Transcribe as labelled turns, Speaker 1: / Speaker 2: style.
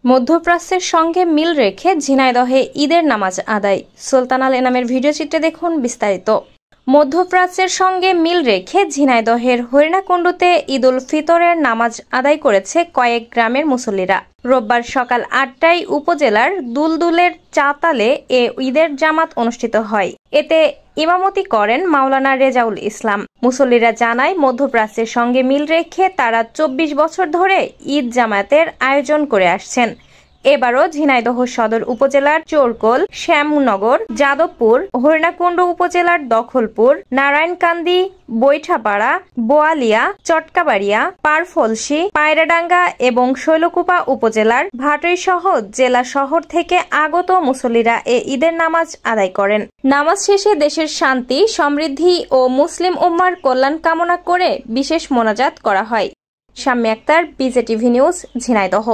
Speaker 1: মধ্যপ্রাচ্যের সঙ্গে মিল রেখে ঝিনাইদহে ঈদের নামাজ আদায়। সুলতান আল এনামের ভিডিওচিত্রে দেখুন বিস্তারিত। মধ্যপ্রাচ্যের সঙ্গে মিল রেখে ঝিনাইদহের হরিণাকুণ্ডুতে ঈদুল ফিতরের নামাজ আদায় করেছে কয়েক গ্রামের মুসল্লিরা। রোববার সকাল ৮টায় উপজেলার দুলদুলের চাতালে এ ঈদের জামাত অনুষ্ঠিত হয়। এতে ইমামতি করেন মাওলানা রেজাউল ইসলাম। মুসল্লিরা জানায়, মধ্যপ্রাচ্যের সঙ্গে মিল রেখে তারা ২৪ বছর ধরে ঈদ জামাতের আয়োজন করে আসছেন। এবারও ঝিনাইদহ সদর উপজেলার চোরকোল, শ্যামনগর, যাদবপুর, হরিণাকুণ্ডু উপজেলার দখলপুর, নারায়ণকান্দি, বৈঠাপাড়া, বোয়ালিয়া, চটকাবাড়িয়া, পারফলসি, পায়রাডাঙ্গা এবং শৈলকুপা উপজেলার ভাটইসহ জেলা শহর থেকে আগত মুসল্লিরা এ ঈদের নামাজ আদায় করেন। নামাজ শেষে দেশের শান্তি, সমৃদ্ধি ও মুসলিম উম্মার কল্যাণ কামনা করে বিশেষ মোনাজাত করা হয়। Shammi Akter, BJTV news, Jhenaidah.